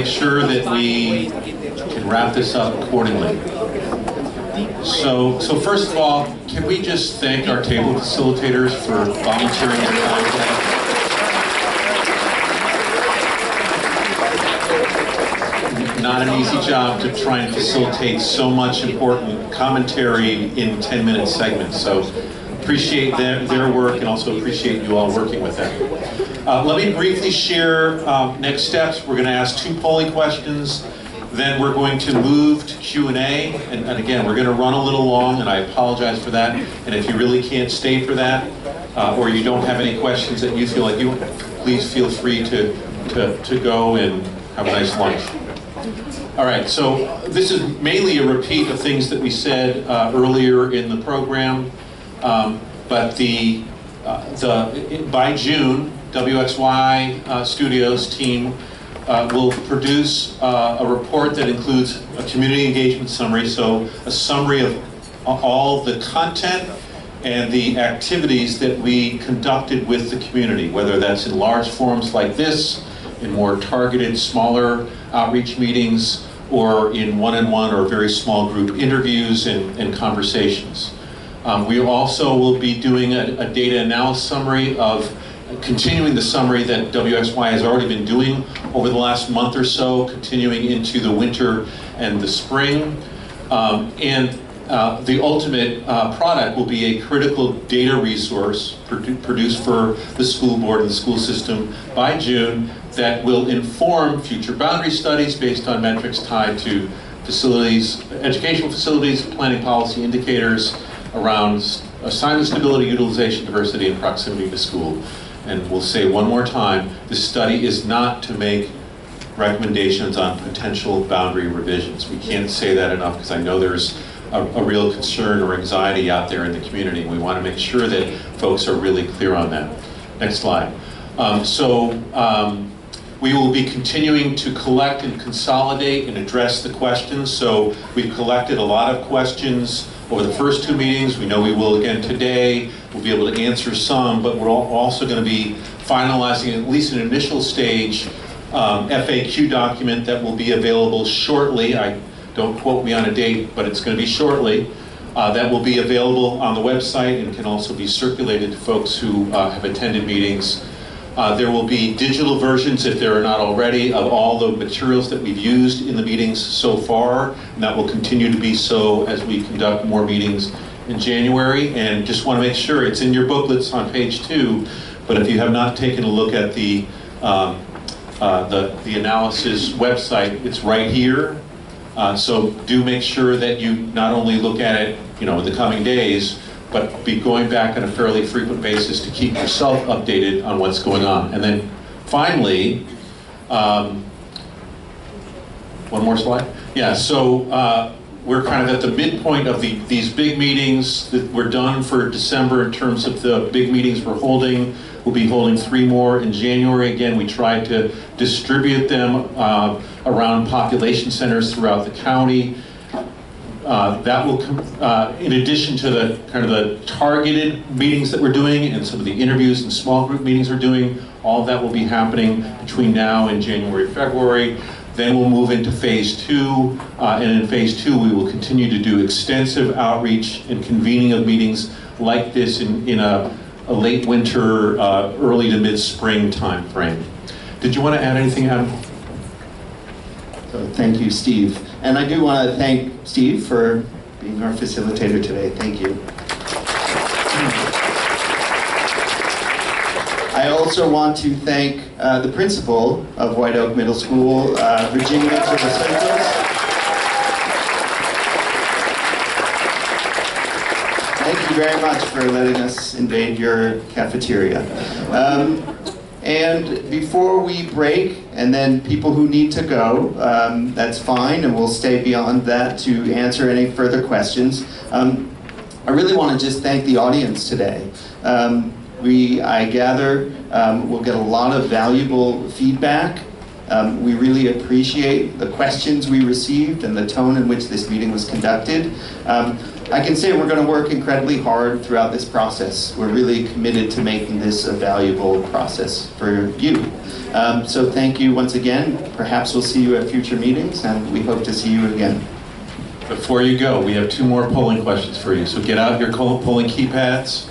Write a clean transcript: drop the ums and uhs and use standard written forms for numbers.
sure that we can wrap this up accordingly. So first of all, can we just thank our table facilitators for volunteering their time today? Not an easy job to try and facilitate so much important commentary in 10-minute segments. So appreciate their work and also appreciate you all working with them. Let me briefly share next steps. We're going to ask 2 polling questions. Then we're going to move to Q&A, and again, we're going to run a little long, and I apologize for that. And if you really can't stay for that, or you don't have any questions that you feel like you, please feel free to go and have a nice lunch. All right, so this is mainly a repeat of things that we said earlier in the program, but by June, WXY Studios team will produce a report that includes a community engagement summary, so a summary of all the content and the activities that we conducted with the community, whether that's in large forums like this, in more targeted, smaller outreach meetings, or in one-on-one or very small group interviews and conversations. We also will be doing a data analysis summary of continuing the summary that WXY has already been doing over the last month or so, continuing into the winter and the spring. The ultimate product will be a critical data resource produced for the school board and the school system by June that will inform future boundary studies based on metrics tied to facilities, educational facilities, planning policy indicators around assignment stability, utilization, diversity, and proximity to school. And we'll say one more time, this study is not to make recommendations on potential boundary revisions. We can't say that enough because I know there's a real concern or anxiety out there in the community. We want to make sure that folks are really clear on that. Next slide. We will be continuing to collect and consolidate and address the questions. So we've collected a lot of questions over the first 2 meetings. We know we will again today. We'll be able to answer some, but we're also going to be finalizing at least an initial stage FAQ document that will be available shortly. Don't quote me on a date, but it's going to be shortly. That will be available on the website and can also be circulated to folks who have attended meetings. There will be digital versions, if there are not already, of all the materials that we've used in the meetings so far, and that will continue to be so as we conduct more meetings in January. And just want to make sure it's in your booklets on page 2, but if you have not taken a look at the analysis website, it's right here. So do make sure that you not only look at it, in the coming days, but be going back on a fairly frequent basis to keep yourself updated on what's going on. And then finally, one more slide? Yeah, so we're kind of at the midpoint of these big meetings that we're done for December in terms of the big meetings we're holding. We'll be holding 3 more in January. Again, we tried to distribute them around population centers throughout the county. That will come, in addition to the kind of the targeted meetings that we're doing and some of the interviews and small group meetings we're doing, all of that will be happening between now and January, February. Then we'll move into phase 2, and in phase 2 we will continue to do extensive outreach and convening of meetings like this in a late winter, early to mid-spring time frame. Did you want to add anything, Adam? So thank you, Steve. And I do want to thank Steve for being our facilitator today. Thank you. I also want to thank the principal of White Oak Middle School, Virginia Torres. Thank you very much for letting us invade your cafeteria. And before we break, and then people who need to go, that's fine, and we'll stay beyond that to answer any further questions. I really want to just thank the audience today. I gather we'll get a lot of valuable feedback We really appreciate the questions we received and the tone in which this meeting was conducted. I can say we're going to work incredibly hard throughout this process. We're really committed to making this a valuable process for you. So thank you once again. Perhaps we'll see you at future meetings, and we hope to see you again. Before you go, we have 2 more polling questions for you. So get out your polling keypads.